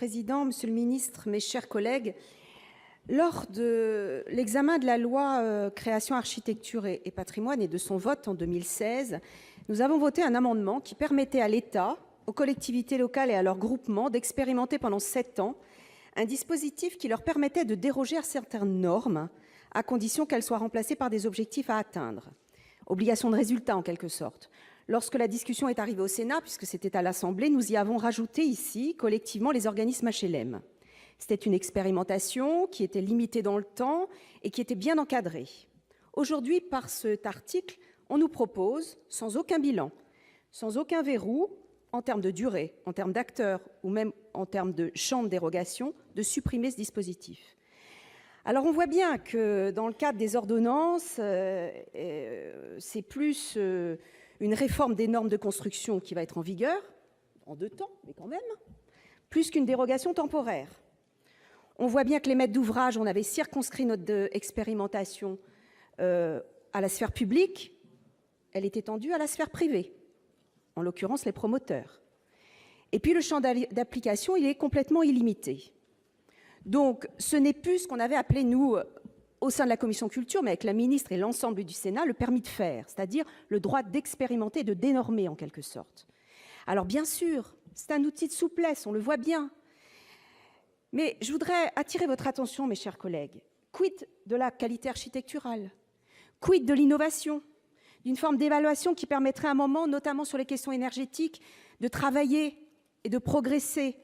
Président, Monsieur le Ministre, mes chers collègues. Lors de l'examen de la loi Création, Architecture et Patrimoine et de son vote en 2016, nous avons voté un amendement qui permettait à l'État, aux collectivités locales et à leurs groupements d'expérimenter pendant 7 ans un dispositif qui leur permettait de déroger à certaines normes, à condition qu'elles soient remplacées par des objectifs à atteindre. Obligation de résultat, en quelque sorte. Lorsque la discussion est arrivée au Sénat, puisque c'était à l'Assemblée, nous y avons rajouté ici, collectivement, les organismes HLM. C'était une expérimentation qui était limitée dans le temps et qui était bien encadrée. Aujourd'hui, par cet article, on nous propose, sans aucun bilan, sans aucun verrou, en termes de durée, en termes d'acteurs ou même en termes de champ de dérogation, de supprimer ce dispositif. Alors on voit bien que dans le cadre des ordonnances, c'est plus une réforme des normes de construction qui va être en vigueur, en 2 temps, mais quand même, plus qu'une dérogation temporaire. On voit bien que les maîtres d'ouvrage, on avait circonscrit notre expérimentation à la sphère publique, elle est étendue à la sphère privée, en l'occurrence les promoteurs. Et puis le champ d'application, il est complètement illimité. Donc ce n'est plus ce qu'on avait appelé, nous, au sein de la commission culture, mais avec la ministre et l'ensemble du Sénat, le permis de faire, c'est-à-dire le droit d'expérimenter, de dénormer en quelque sorte. Alors bien sûr, c'est un outil de souplesse, on le voit bien. Mais je voudrais attirer votre attention, mes chers collègues. Quid de la qualité architecturale? Quid de l'innovation? D'une forme d'évaluation qui permettrait à un moment, notamment sur les questions énergétiques, de travailler et de progresser.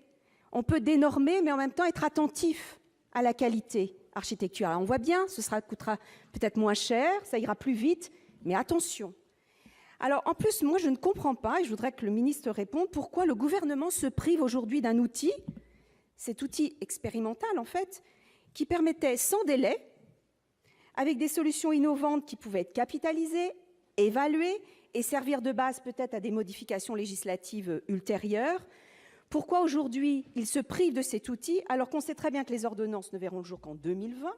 On peut dénormer, mais en même temps être attentif à la qualité architecturale. On voit bien, coûtera peut-être moins cher, ça ira plus vite, mais attention. Alors, en plus, moi, je ne comprends pas, et je voudrais que le ministre réponde, pourquoi le gouvernement se prive aujourd'hui d'un outil, cet outil expérimental, en fait, qui permettait sans délai, avec des solutions innovantes qui pouvaient être capitalisées, évaluées et servir de base peut-être à des modifications législatives ultérieures. Pourquoi aujourd'hui il se prive de cet outil alors qu'on sait très bien que les ordonnances ne verront le jour qu'en 2020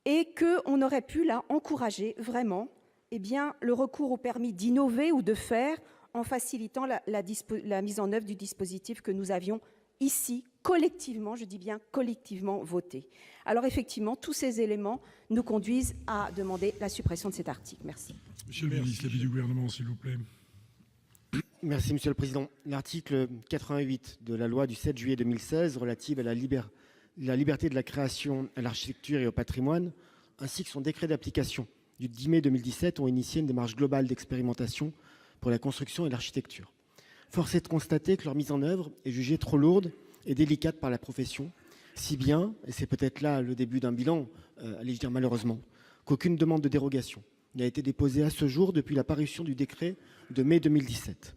et qu'on aurait pu là encourager vraiment le recours au permis d'innover ou de faire en facilitant la mise en œuvre du dispositif que nous avions ici collectivement, je dis bien collectivement, voté. Alors effectivement, tous ces éléments nous conduisent à demander la suppression de cet article. Merci. Monsieur le ministre, l'avis du gouvernement, s'il vous plaît. Merci, Monsieur le Président. L'article 88 de la loi du 7 juillet 2016 relative à la liberté de la création, à l'architecture et au patrimoine, ainsi que son décret d'application du 10 mai 2017 ont initié une démarche globale d'expérimentation pour la construction et l'architecture. Force est de constater que leur mise en œuvre est jugée trop lourde et délicate par la profession, si bien, et c'est peut-être là le début d'un bilan, allez-je dire malheureusement, qu'aucune demande de dérogation n'a été déposée à ce jour depuis la parution du décret de mai 2017.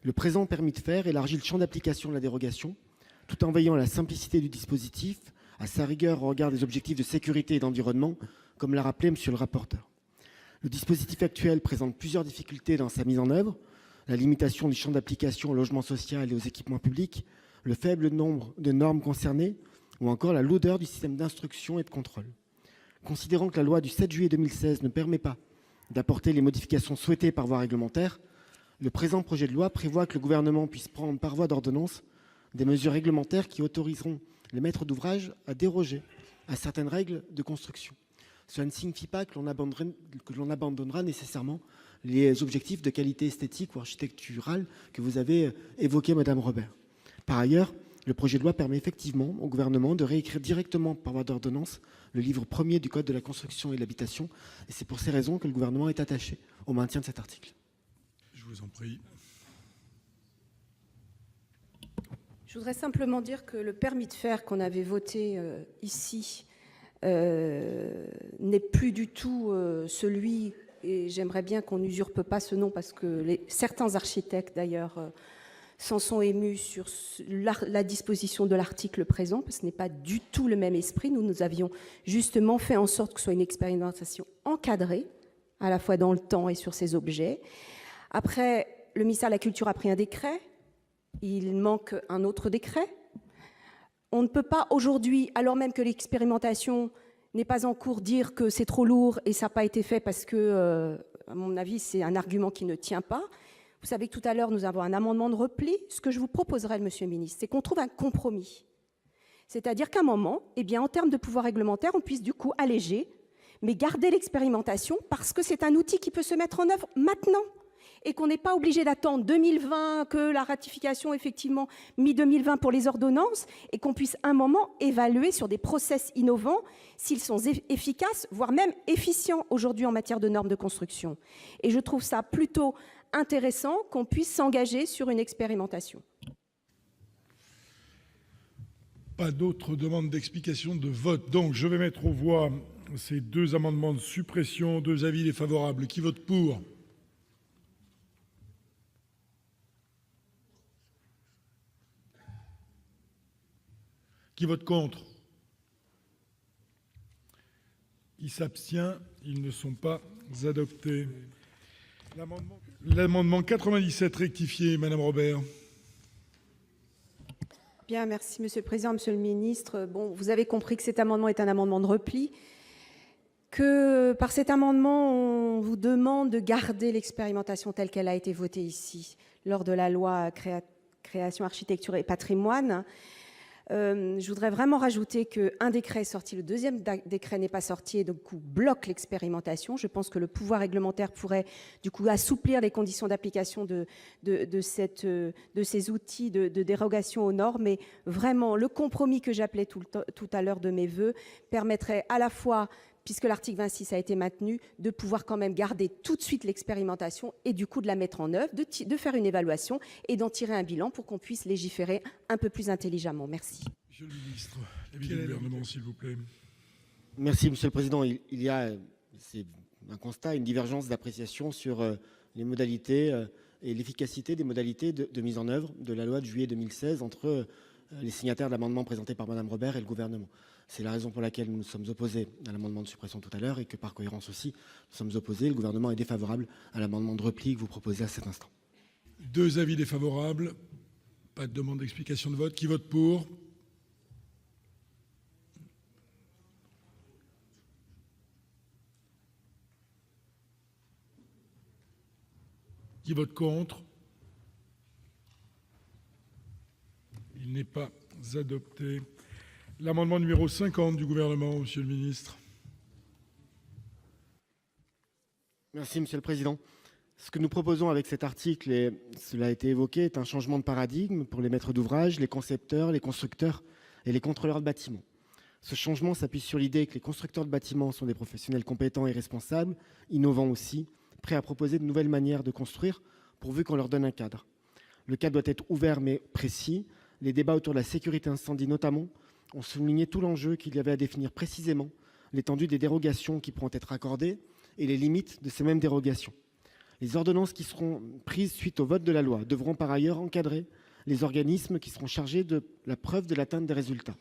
Le présent permis de faire élargit le champ d'application de la dérogation, tout en veillant à la simplicité du dispositif, à sa rigueur au regard des objectifs de sécurité et d'environnement, comme l'a rappelé Monsieur le rapporteur. Le dispositif actuel présente plusieurs difficultés dans sa mise en œuvre, la limitation du champ d'application au logement social et aux équipements publics, le faible nombre de normes concernées, ou encore la lourdeur du système d'instruction et de contrôle. Considérant que la loi du 7 juillet 2016 ne permet pas d'apporter les modifications souhaitées par voie réglementaire, le présent projet de loi prévoit que le gouvernement puisse prendre par voie d'ordonnance des mesures réglementaires qui autoriseront les maîtres d'ouvrage à déroger à certaines règles de construction. Cela ne signifie pas que l'on abandonnera nécessairement les objectifs de qualité esthétique ou architecturale que vous avez évoqués, Madame Robert. Par ailleurs, le projet de loi permet effectivement au gouvernement de réécrire directement par voie d'ordonnance le livre premier du Code de la construction et de l'habitation. Et c'est pour ces raisons que le gouvernement est attaché au maintien de cet article. Je vous en prie. Je voudrais simplement dire que le permis de faire qu'on avait voté ici n'est plus du tout celui, et j'aimerais bien qu'on n'usurpe pas ce nom parce que certains architectes d'ailleurs s'en sont émus sur la disposition de l'article présent, parce que ce n'est pas du tout le même esprit. Nous avions justement fait en sorte que ce soit une expérimentation encadrée, à la fois dans le temps et sur ces objets. Après, le ministère de la Culture a pris un décret, il manque un autre décret. On ne peut pas aujourd'hui, alors même que l'expérimentation n'est pas en cours, dire que c'est trop lourd et ça n'a pas été fait parce que, à mon avis, c'est un argument qui ne tient pas. Vous savez que tout à l'heure, nous avons un amendement de repli. Ce que je vous proposerais, Monsieur le ministre, c'est qu'on trouve un compromis. C'est-à-dire qu'à un moment, eh bien, en termes de pouvoir réglementaire, on puisse du coup alléger, mais garder l'expérimentation, parce que c'est un outil qui peut se mettre en œuvre maintenant, et qu'on n'est pas obligé d'attendre 2020, que la ratification, effectivement, mi-2020 pour les ordonnances, et qu'on puisse un moment évaluer sur des process innovants s'ils sont efficaces, voire même efficients aujourd'hui en matière de normes de construction. Et je trouve ça plutôt intéressant qu'on puisse s'engager sur une expérimentation. Pas d'autres demandes d'explication de vote. Donc, je vais mettre aux voix ces deux amendements de suppression, deux avis défavorables. Qui vote pour? Qui vote contre? Qui s'abstient? Ils ne sont pas adoptés. L'amendement 97 rectifié, Madame Robert. Bien, merci Monsieur le Président, Monsieur le Ministre. Bon, vous avez compris que cet amendement est un amendement de repli, que par cet amendement, on vous demande de garder l'expérimentation telle qu'elle a été votée ici, lors de la loi création, architecture et patrimoine. Je voudrais vraiment rajouter qu'un décret est sorti, le deuxième décret n'est pas sorti et donc bloque l'expérimentation. Je pense que le pouvoir réglementaire pourrait du coup assouplir les conditions d'application de ces outils de dérogation aux normes. Mais vraiment, le compromis que j'appelais tout à l'heure de mes voeux permettrait à la fois, puisque l'article 26 a été maintenu, de pouvoir quand même garder tout de suite l'expérimentation et du coup de la mettre en œuvre, de faire une évaluation et d'en tirer un bilan pour qu'on puisse légiférer un peu plus intelligemment. Merci. Monsieur le ministre, l'avis du gouvernement, s'il vous plaît. Merci, Monsieur le Président. Il y a, c'est un constat, une divergence d'appréciation sur les modalités et l'efficacité des modalités de mise en œuvre de la loi de juillet 2016 entre les signataires de l'amendement présenté par Madame Robert et le gouvernement. C'est la raison pour laquelle nous nous sommes opposés à l'amendement de suppression tout à l'heure et que par cohérence aussi, nous sommes opposés. Le gouvernement est défavorable à l'amendement de repli que vous proposez à cet instant. Deux avis défavorables. Pas de demande d'explication de vote. Qui vote pour? Qui vote contre? Il n'est pas adopté. L'amendement numéro 50 du gouvernement, Monsieur le ministre. Merci, Monsieur le Président. Ce que nous proposons avec cet article, et cela a été évoqué, est un changement de paradigme pour les maîtres d'ouvrage, les concepteurs, les constructeurs et les contrôleurs de bâtiments. Ce changement s'appuie sur l'idée que les constructeurs de bâtiments sont des professionnels compétents et responsables, innovants aussi, prêts à proposer de nouvelles manières de construire, pourvu qu'on leur donne un cadre. Le cadre doit être ouvert mais précis. Les débats autour de la sécurité incendie notamment ont souligné tout l'enjeu qu'il y avait à définir précisément l'étendue des dérogations qui pourront être accordées et les limites de ces mêmes dérogations. Les ordonnances qui seront prises suite au vote de la loi devront par ailleurs encadrer les organismes qui seront chargés de la preuve de l'atteinte des résultats.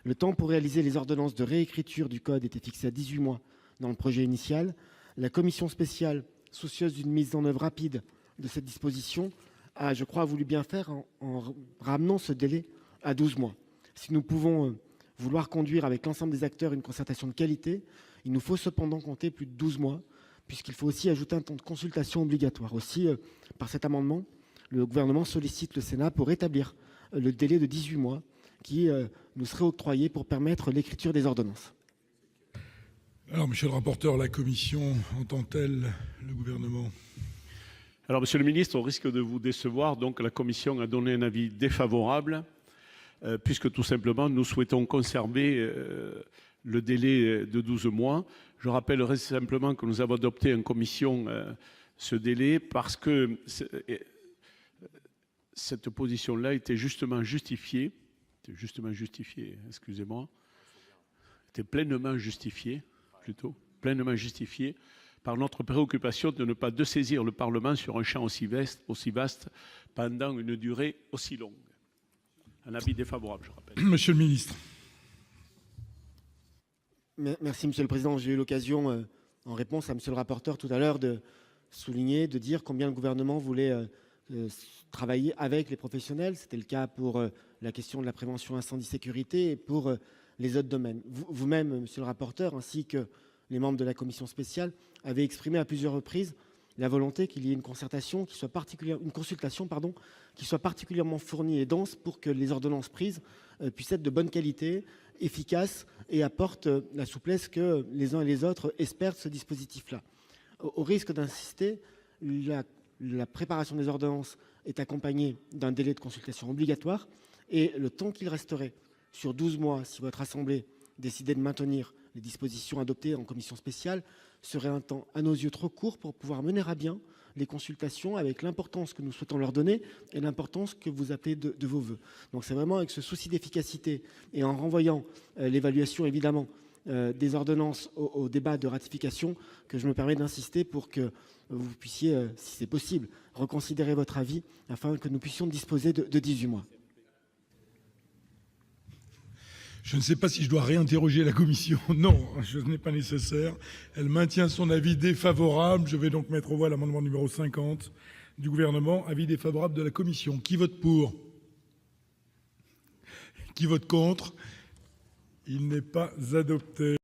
Le temps pour réaliser les ordonnances de réécriture du code était fixé à 18 mois dans le projet initial. La commission spéciale, soucieuse d'une mise en œuvre rapide de cette disposition, a, je crois, voulu bien faire en ramenant ce délai à 12 mois. Si nous pouvons vouloir conduire avec l'ensemble des acteurs une concertation de qualité, il nous faut cependant compter plus de 12 mois, puisqu'il faut aussi ajouter un temps de consultation obligatoire. Aussi, par cet amendement, le gouvernement sollicite le Sénat pour rétablir le délai de 18 mois qui nous serait octroyé pour permettre l'écriture des ordonnances. Alors, monsieur le rapporteur, la commission entend-elle le gouvernement? Alors, monsieur le ministre, au risque de vous décevoir, donc la commission a donné un avis défavorable, puisque tout simplement nous souhaitons conserver le délai de 12 mois. Je rappellerai simplement que nous avons adopté en commission ce délai parce que cette position-là était justement justifiée, excusez-moi, était pleinement justifiée, par notre préoccupation de ne pas dessaisir le Parlement sur un champ aussi vaste pendant une durée aussi longue. Un avis défavorable, je rappelle. Monsieur le ministre. Merci, Monsieur le Président. J'ai eu l'occasion, en réponse à Monsieur le rapporteur tout à l'heure, de souligner, de dire combien le gouvernement voulait travailler avec les professionnels. C'était le cas pour la question de la prévention incendie-sécurité et pour les autres domaines. Vous-même, Monsieur le rapporteur, ainsi que les membres de la commission spéciale, avez exprimé à plusieurs reprises la volonté qu'il y ait une consultation qui soit particulièrement fournie et dense pour que les ordonnances prises puissent être de bonne qualité, efficaces et apportent la souplesse que les uns et les autres espèrent de ce dispositif-là. Au risque d'insister, la préparation des ordonnances est accompagnée d'un délai de consultation obligatoire et le temps qu'il resterait sur 12 mois, si votre Assemblée décidait de maintenir les dispositions adoptées en commission spéciale, serait un temps à nos yeux trop court pour pouvoir mener à bien les consultations avec l'importance que nous souhaitons leur donner et l'importance que vous appelez de vos voeux. Donc c'est vraiment avec ce souci d'efficacité et en renvoyant l'évaluation évidemment des ordonnances au débat de ratification que je me permets d'insister pour que vous puissiez, si c'est possible, reconsidérer votre avis afin que nous puissions disposer de 18 mois. Je ne sais pas si je dois réinterroger la commission. Non, ce n'est pas nécessaire. Elle maintient son avis défavorable. Je vais donc mettre aux voix l'amendement numéro 50 du gouvernement. Avis défavorable de la commission. Qui vote pour? Qui vote contre? Il n'est pas adopté.